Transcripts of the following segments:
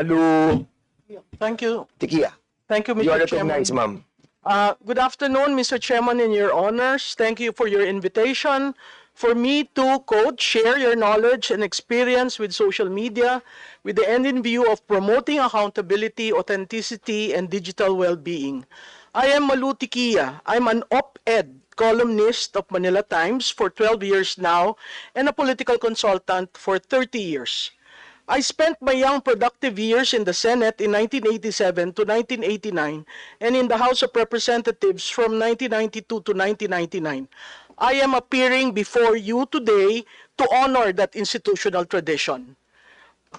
Malu Thank you. Tikia. Thank you, You are Mr. Chairman. recognized, ma'am. Good afternoon, Mr. Chairman and your honors. Thank you for your invitation for me to, quote, share your knowledge and experience with social media with the end in view of promoting accountability, authenticity, and digital well-being. I am Malu Tikia. I'm an op-ed columnist of Manila Times for 12 years now and a political consultant for 30 years. I spent my young productive years in the Senate in 1987 to 1989 and in the House of Representatives from 1992 to 1999. I am appearing before you today to honor that institutional tradition.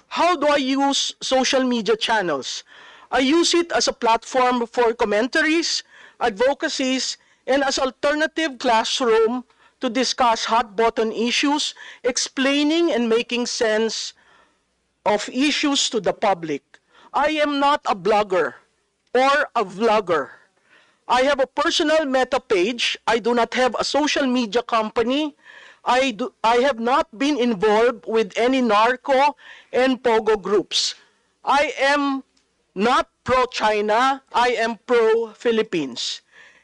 How do I use social media channels? I use it as a platform for commentaries, advocacies, and as alternative classroom to discuss hot-button issues, explaining and making sense of issues to the public. I am not a blogger or a vlogger. I have a personal meta page. I do not have a social media company. I have not been involved with any narco and pogo groups. I am not pro-China. I am pro-Philippines.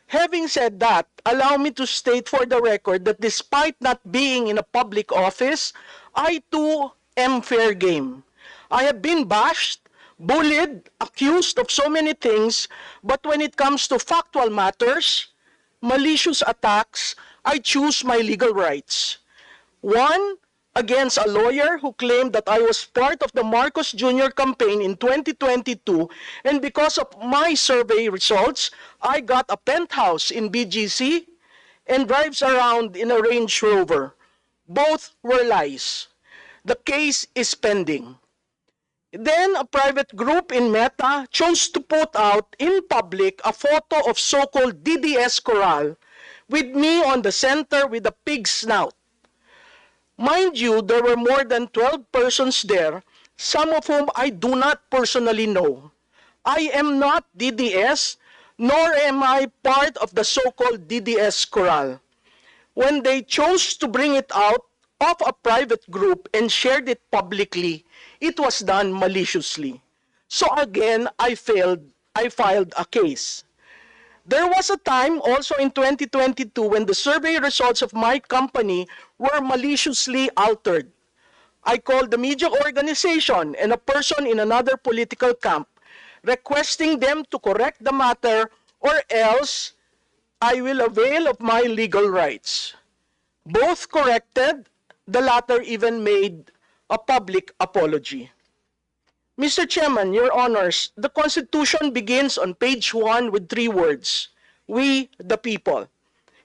Having said that, allow me to state for the record that despite not being in a public office, I too am fair game. I have been bashed, bullied, accused of so many things, but when it comes to factual matters, malicious attacks, I choose my legal rights. One, against a lawyer who claimed that I was part of the Marcos Jr. campaign in 2022, and because of my survey results, I got a penthouse in BGC and drives around in a Range Rover. Both were lies. The case is pending. Then a private group in Meta chose to put out in public a photo of so-called DDS Coral with me on the center with a pig snout. Mind you, there were more than 12 persons there, some of whom I do not personally know. I am not DDS, nor am I part of the so-called DDS Coral. When they chose to bring it out of a private group and shared it publicly, it was done maliciously. So again, I filed a case. There was a time also in 2022 when the survey results of my company were maliciously altered. I called the media organization and a person in another political camp, requesting them to correct the matter or else I will avail of my legal rights. Both corrected, the latter even made a public apology. Mr. Chairman, your honors, the Constitution begins on page 1 with 3 words, we the people.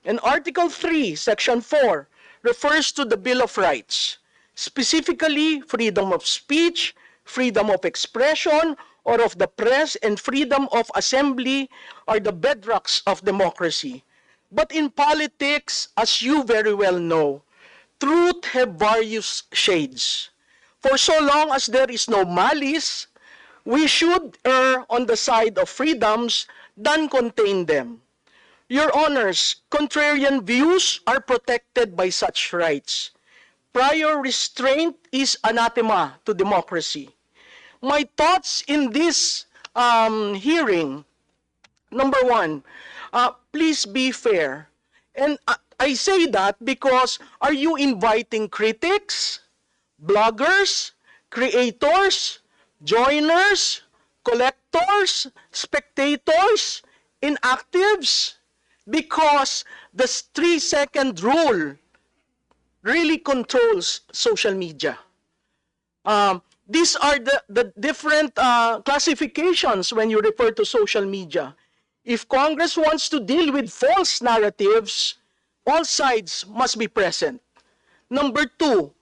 And Article 3, Section 4, refers to the Bill of Rights, specifically freedom of speech, freedom of expression or of the press, and freedom of assembly are the bedrocks of democracy. But in politics, as you very well know, truth have various shades. For so long as there is no malice, we should err on the side of freedoms than contain them. Your honors, contrarian views are protected by such rights. Prior restraint is anathema to democracy. My thoughts in this hearing, number one, please be fair. And I say that because are you inviting critics, bloggers, creators, joiners, collectors, spectators, inactives? Because the 3-second rule really controls social media. These are the different classifications when you refer to social media. If Congress wants to deal with false narratives, all sides must be present. Number 2,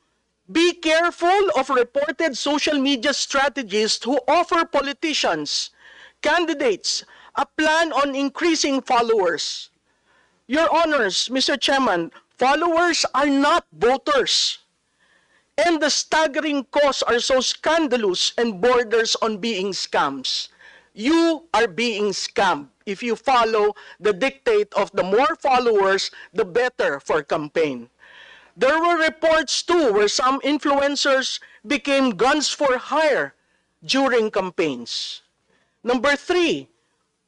be careful of reported social media strategists who offer politicians, candidates, a plan on increasing followers. Your honors, Mr. Chairman, followers are not voters. And the staggering costs are so scandalous and borders on being scams. You are being scammed if you follow the dictate of the more followers, the better for campaign. There were reports too where some influencers became guns for hire during campaigns. Number 3,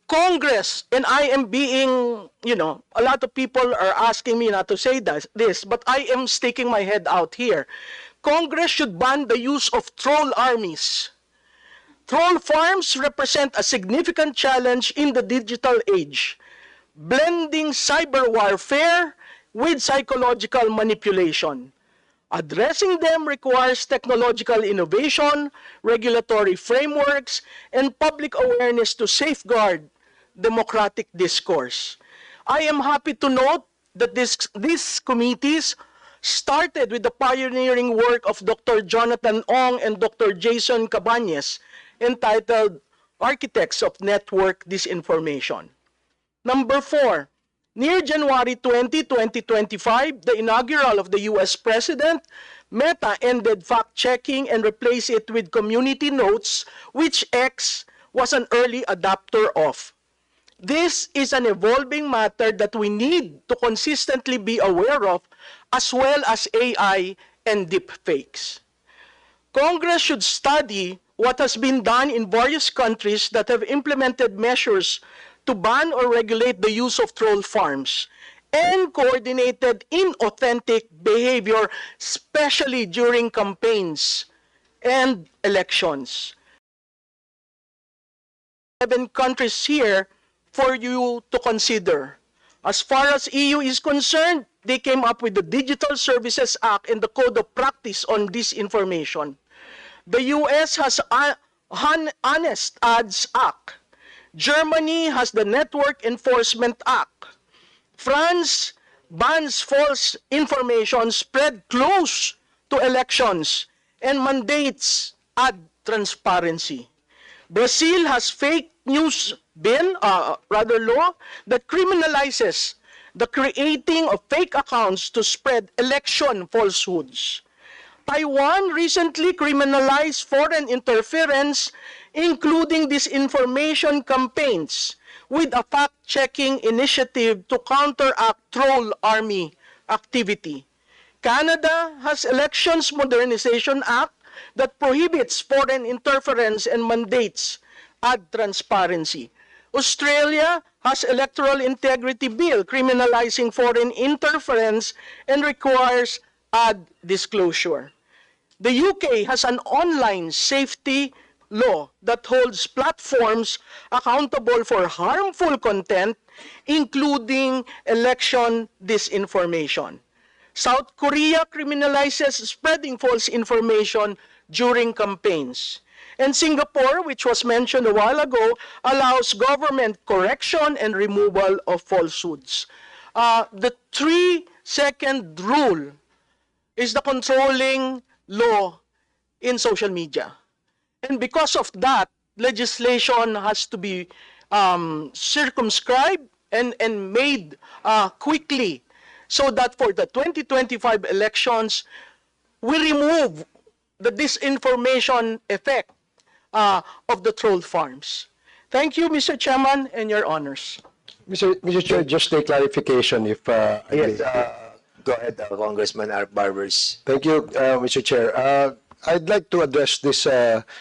Congress, and I am being, a lot of people are asking me not to say this, but I am sticking my head out here. Congress should ban the use of troll armies. Troll farms represent a significant challenge in the digital age, blending cyber warfare with psychological manipulation. Addressing them requires technological innovation, regulatory frameworks, and public awareness to safeguard democratic discourse. I am happy to note that these committees started with the pioneering work of Dr. Jonathan Ong and Dr. Jason Cabañez, entitled Architects of Network Disinformation. Number 4, near January 20, 2025, the inaugural of the US President, Meta ended fact-checking and replaced it with community notes, which X was an early adopter of. This is an evolving matter that we need to consistently be aware of, as well as AI and deepfakes. Congress should study what has been done in various countries that have implemented measures to ban or regulate the use of troll farms and coordinated inauthentic behavior, especially during campaigns and elections. 7 countries here for you to consider. As far as EU is concerned, they came up with the Digital Services Act and the Code of Practice on Disinformation. The US has Honest Ads Act. Germany has the Network Enforcement Act. France bans false information spread close to elections and mandates ad transparency. Brazil has fake news law that criminalizes the creating of fake accounts to spread election falsehoods. Taiwan recently criminalized foreign interference, including disinformation campaigns, with a fact-checking initiative to counteract troll army activity. Canada has Elections Modernization Act that prohibits foreign interference and mandates ad transparency. Australia has Electoral Integrity Bill criminalizing foreign interference and requires ad disclosure. The UK has an online safety law that holds platforms accountable for harmful content, including election disinformation. South Korea criminalizes spreading false information during campaigns. And Singapore, which was mentioned a while ago, allows government correction and removal of falsehoods. The 3-second rule is the controlling law in social media. And because of that, legislation has to be circumscribed and made quickly so that for the 2025 elections, we remove the disinformation effect of the troll farms. Thank you, Mr. Chairman, and your honors. Mr. Chair, just a clarification if Yes, go ahead, Congressman Art Barbers. Thank you, Mr. Chair. I'd like to address this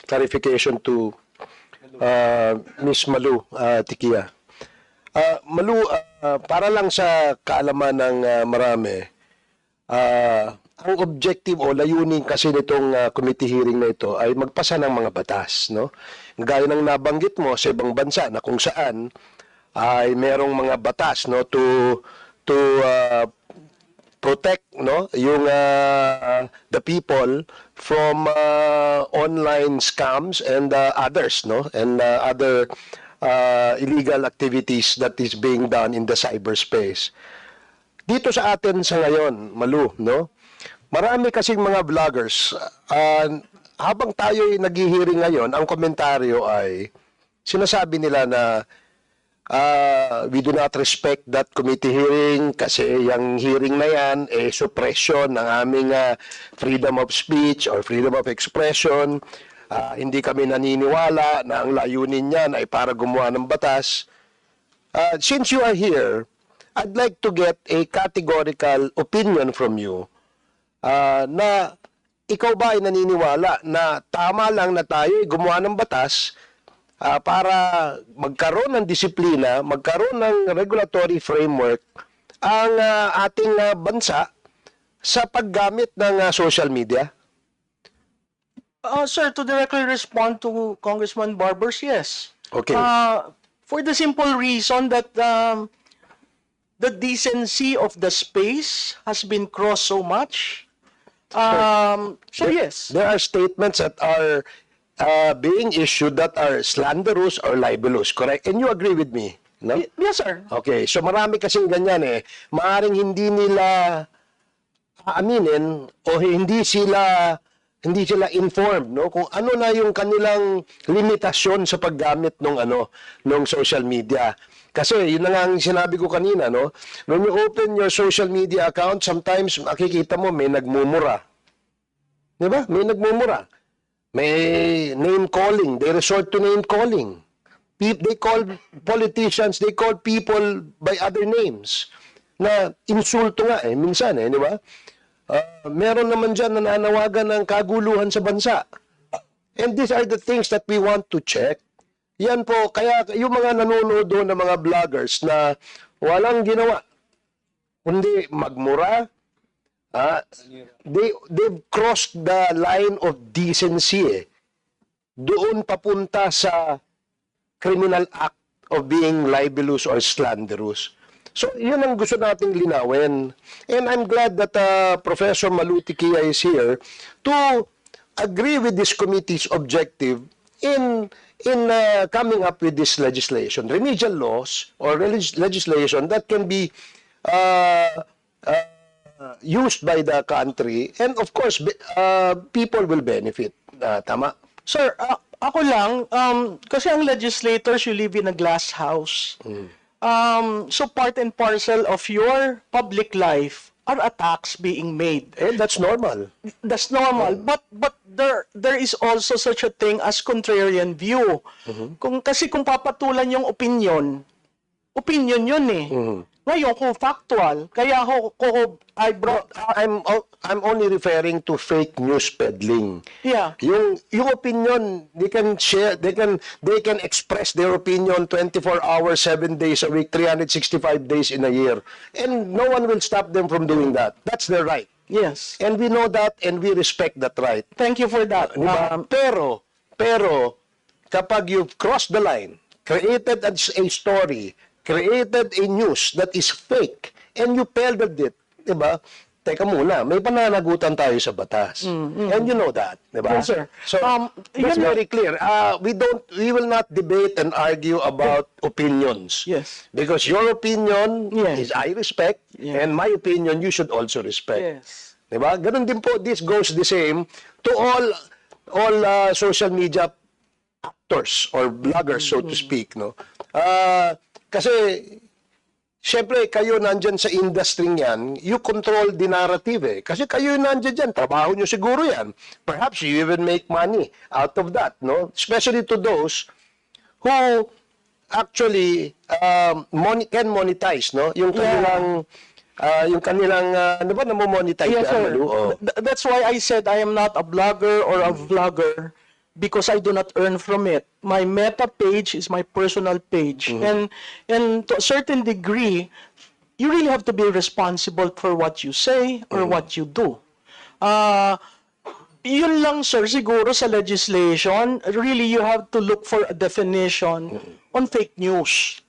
clarification to Ms. Malu Tikia. Malu, para lang sa kaalaman ng marami, ang objective o layunin kasi nitong committee hearing na ito ay magpasa ng mga batas, no? Gaya ng nabanggit mo sa ibang bansa na kung saan ay merong mga batas, no, to protect, no, yung the people from online scams and others, no, and other illegal activities that is being done in the cyberspace. Dito sa atin sa ngayon, Malu, no, marami kasing mga vloggers, habang tayo'y naghihiring ngayon, ang komentaryo ay sinasabi nila na we do not respect that committee hearing kasi yung hearing na yan suppression ng aming freedom of speech or freedom of expression. Hindi kami naniniwala na ang layunin niyan ay para gumawa ng batas. Since you are here, I'd like to get a categorical opinion from you na ikaw ba ay naniniwala na tama lang na tayo ay gumawa ng batas para magkaroon ng disiplina, magkaroon ng regulatory framework ang ating bansa sa paggamit ng social media? Sir, to directly respond to Congressman Barbers, yes. Okay. For the simple reason that the decency of the space has been crossed so much. So yes. There are statements that are being issued that are slanderous or libelous, correct? And you agree with me, no? Yes, sir. Okay, so marami kasing ganyan eh. Maaring hindi nila aaminin o hindi sila informed, no, kung ano na yung kanilang limitasyon sa paggamit ng social media. Kasi yun na nga ang sinabi ko kanina, no, when you open your social media account, sometimes makikita mo may nagmumura. Di ba? May nagmumura. May name calling. They resort to name calling. They call politicians, they call people by other names. Na insulto nga eh, minsan eh, di ba? Meron naman dyan na nananawagan ng kaguluhan sa bansa. And these are the things that we want to check. Yan po, kaya yung mga nanonood doon ng mga vloggers na walang ginawa, kundi magmura, they've crossed the line of decency eh. Doon papunta sa criminal act of being libelous or slanderous. So, yun ang gusto nating linawin. And I'm glad that Professor Maluti-Kia is here to agree with this committee's objective in coming up with this legislation, remedial laws or legislation that can be used by the country, and of course, people will benefit. Tama? Sir, ako lang, kasi ang legislators, you live in a glass house. So part and parcel of your public life are attacks being made. And that's normal. That's normal. But there is also such a thing as contrarian view. Kasi kung papatulan yung opinion yun eh. Ngayon, kung factual, kaya I brought... I'm only referring to fake news peddling. Yeah. Yung opinion, they can share, they can express their opinion 24 hours, 7 days a week, 365 days in a year. And no one will stop them from doing that. That's their right. Yes. And we know that and we respect that right. Thank you for that. Diba? Pero, kapag you've crossed the line, created a story, created a news that is fake, and you peddled it, diba? Teka muna, may pananagutan tayo sa batas. And you know that, diba? Yes, sir. So, that's very clear. We will not debate and argue about opinions. Yes. Because your opinion Yes. is I respect, and my opinion you should also respect. Yes. Diba? Ganun din po, this goes the same to all social media actors or bloggers, so to speak, no? Kasi, syempre, kayo nandyan sa industry yan, you control the narrative eh. Kasi kayo nandyan dyan, trabaho nyo siguro yan. Perhaps you even make money out of that, no? Especially to those who actually can monetize, no? Yung kanilang, ano ba, namo-monetize Yes, yan, sir. Malu? Oh. That's why I said I am not a blogger or a vlogger because I do not earn from it. My meta page is my personal page. And to a certain degree, you really have to be responsible for what you say or what you do. Yun lang, sir, siguro sa legislation, really you have to look for a definition on fake news.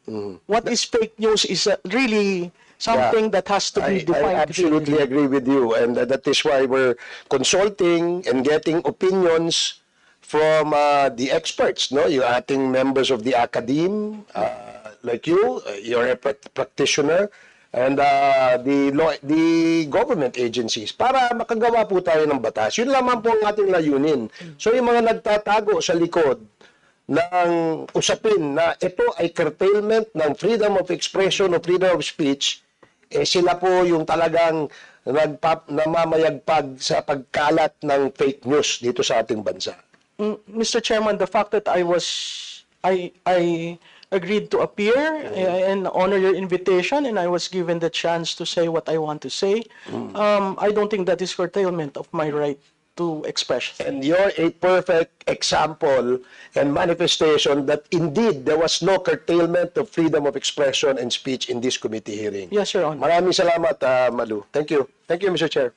What is fake news is really something that has to be defined. I absolutely agree with you, and that is why we're consulting and getting opinions from the experts, no? Yung ating members of the academe, like you're a practitioner, and the government agencies, para makagawa po tayo ng batas. Yun lamang po ang ating layunin. So yung mga nagtatago sa likod ng usapin na ito ay curtailment ng freedom of expression o freedom of speech, sila po yung talagang namamayagpag sa pagkalat ng fake news dito sa ating bansa. Mr. Chairman, the fact that I agreed to appear and honor your invitation, and I was given the chance to say what I want to say, I don't think that is curtailment of my right to express. And you're a perfect example and manifestation that indeed there was no curtailment of freedom of expression and speech in this committee hearing. Yes, Your Honor. Maraming salamat, Malu. Thank you. Thank you, Mr. Chair.